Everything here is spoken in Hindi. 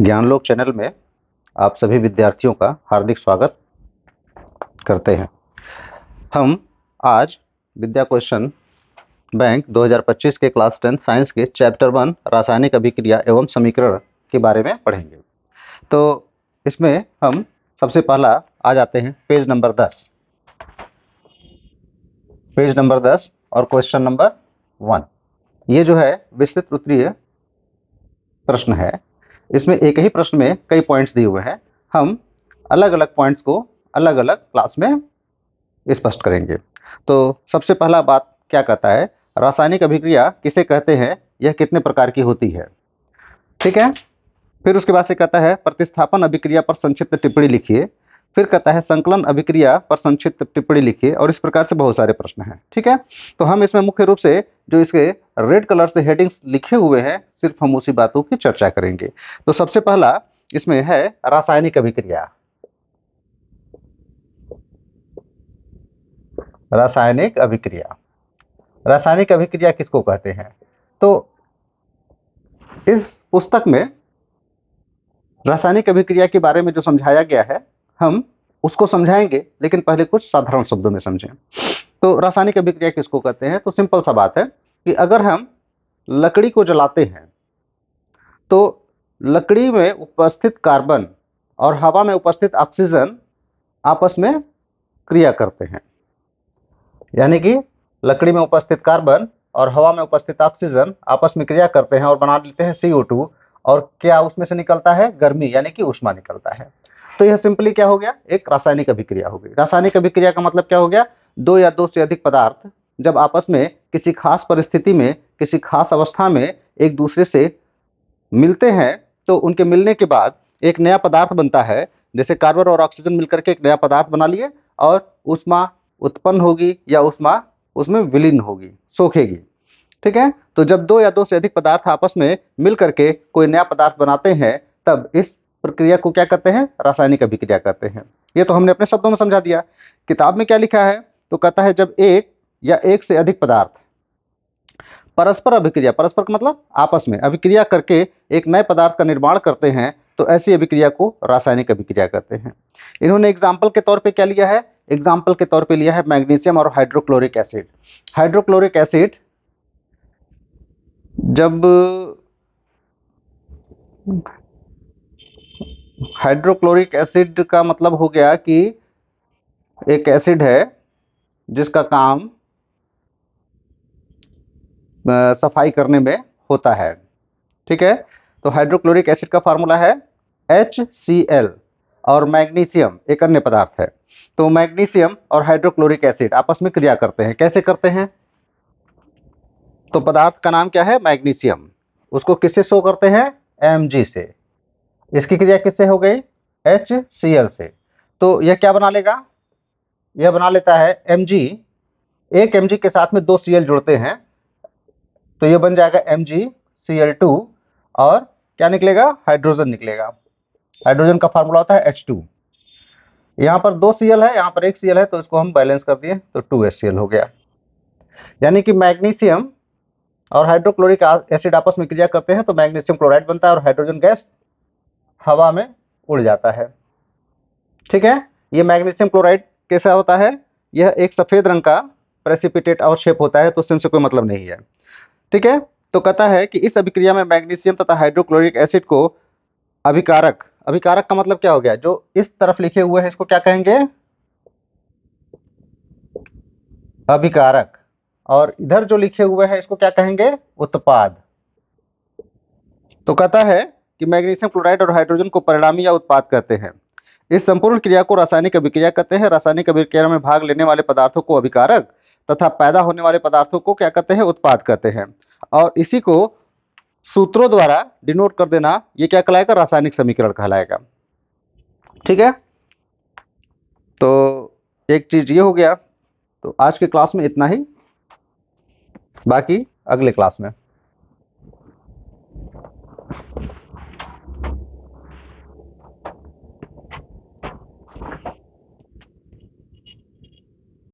ज्ञानलोक चैनल में आप सभी विद्यार्थियों का हार्दिक स्वागत करते हैं। हम आज विद्या क्वेश्चन बैंक 2025 के क्लास 10 साइंस के चैप्टर 1 रासायनिक अभिक्रिया एवं समीकरण के बारे में पढ़ेंगे। तो इसमें हम सबसे पहला आ जाते हैं पेज नंबर 10 और क्वेश्चन नंबर 1। ये जो है विस्तृत उत्तरीय प्रश्न है। इसमें एक ही प्रश्न में कई पॉइंट्स दिए हुए हैं। हम अलग अलग पॉइंट्स को अलग अलग क्लास में स्पष्ट करेंगे। तो सबसे पहला बात क्या कहता है, रासायनिक अभिक्रिया किसे कहते हैं, यह कितने प्रकार की होती है। ठीक है। फिर उसके बाद से कहता है प्रतिस्थापन अभिक्रिया पर संक्षिप्त टिप्पणी लिखिए। फिर कहता है संकलन अभिक्रिया पर संक्षिप्त टिप्पणी लिखिए। और इस प्रकार से बहुत सारे प्रश्न हैं। ठीक है। तो हम इसमें मुख्य रूप से जो इसके रेड कलर से हेडिंग्स लिखे हुए हैं, सिर्फ हम उसी बातों की चर्चा करेंगे। तो सबसे पहला इसमें है रासायनिक अभिक्रिया। रासायनिक अभिक्रिया, रासायनिक अभिक्रिया किसको कहते हैं। तो इस पुस्तक में रासायनिक अभिक्रिया के बारे में जो समझाया गया है, हम उसको समझाएंगे, लेकिन पहले कुछ साधारण शब्दों में समझें। तो रासायनिक अभिक्रिया किसको कहते हैं, तो सिंपल सा बात है कि अगर हम लकड़ी को जलाते हैं तो लकड़ी में उपस्थित कार्बन और हवा में उपस्थित ऑक्सीजन आपस में क्रिया करते हैं। यानी कि लकड़ी में उपस्थित कार्बन और हवा में उपस्थित ऑक्सीजन आपस में क्रिया करते हैं और बना लेते हैं CO2। और क्या उसमें से निकलता है, गर्मी यानी कि ऊष्मा निकलता है। तो यह सिंपली क्या हो गया, एक रासायनिक अभिक्रिया हो गई। रासायनिक अभिक्रिया का मतलब क्या हो गया, दो या दो से अधिक पदार्थ जब आपस में किसी खास परिस्थिति में, किसी खास अवस्था में एक दूसरे से मिलते हैं, तो उनके मिलने के बाद एक नया पदार्थ बनता है। जैसे कार्बन और ऑक्सीजन मिलकर के एक नया पदार्थ बना लिए और ऊष्मा उत्पन्न होगी या ऊष्मा उसमें विलीन होगी, सोखेगी। ठीक है। तो जब दो या दो से अधिक पदार्थ आपस में मिल करके कोई नया पदार्थ बनाते हैं, तब इस प्रक्रिया को क्या कहते हैं, रासायनिक अभिक्रिया कहते हैं। ये तो हमने अपने शब्दों में समझा दिया। किताब में क्या लिखा है, तो कहता है जब एक या एक से अधिक पदार्थ परस्पर अभिक्रिया, परस्पर का मतलब आपस में अभिक्रिया करके एक नए पदार्थ का निर्माण करते हैं, तो ऐसी अभिक्रिया को रासायनिक अभिक्रिया कहते हैं। इन्होंने एग्जाम्पल के तौर पे क्या लिया है, एग्जाम्पल के तौर पे लिया है मैग्नीशियम और हाइड्रोक्लोरिक एसिड। हाइड्रोक्लोरिक एसिड जब हाइड्रोक्लोरिक एसिड का मतलब हो गया कि एक एसिड है जिसका काम सफाई करने में होता है। ठीक है। तो हाइड्रोक्लोरिक एसिड का फार्मूला है HCl और मैग्नीशियम एक अन्य पदार्थ है। तो मैग्नीशियम और हाइड्रोक्लोरिक एसिड आपस में क्रिया करते हैं। कैसे करते हैं, तो पदार्थ का नाम क्या है, मैग्नीशियम। उसको किससे शो करते हैं, Mg से। इसकी क्रिया किससे हो गई, HCl से। तो यह क्या बना लेगा, यह बना लेता है Mg। एक Mg के साथ में दो Cl जुड़ते हैं, तो यह बन जाएगा MgCl2 और क्या निकलेगा, हाइड्रोजन निकलेगा। हाइड्रोजन का फार्मूला होता है H2। यहाँ पर दो Cl है, यहाँ पर एक Cl है, तो इसको हम बैलेंस कर दिए तो 2HCl हो गया। यानी कि मैग्नीशियम और हाइड्रोक्लोरिक एसिड आपस में क्रिया करते हैं तो मैग्नीशियम क्लोराइड बनता है और हाइड्रोजन गैस हवा में उड़ जाता है। ठीक है। ये मैग्नीशियम क्लोराइड कैसा होता है, यह एक सफेद रंग का प्रेसिपिटेट और शेप होता है, तो उससे कोई मतलब नहीं है। ठीक है। तो कहता है कि इस अभिक्रिया में मैग्नीशियम तथा हाइड्रोक्लोरिक एसिड को अभिकारक, अभिकारक का मतलब क्या हो गया, जो इस तरफ लिखे हुए हैं इसको क्या कहेंगे, अभिकारक, और इधर जो लिखे हुए हैं इसको क्या कहेंगे, उत्पाद। तो कहता है कि मैग्नीशियम क्लोराइड और हाइड्रोजन को परिणामी या उत्पाद कहते हैं। इस संपूर्ण क्रिया को रासायनिक अभिक्रिया कहते हैं। रासायनिक अभिक्रिया में भाग लेने वाले पदार्थों को अभिकारक तथा पैदा होने वाले पदार्थों को क्या कहते हैं, उत्पाद कहते हैं। और इसी को सूत्रों द्वारा डिनोट कर देना, ये क्या कहलाएगा, रासायनिक समीकरण कहलाएगा। ठीक है। तो एक चीज ये हो गया। तो आज के क्लास में इतना ही, बाकी अगले क्लास में।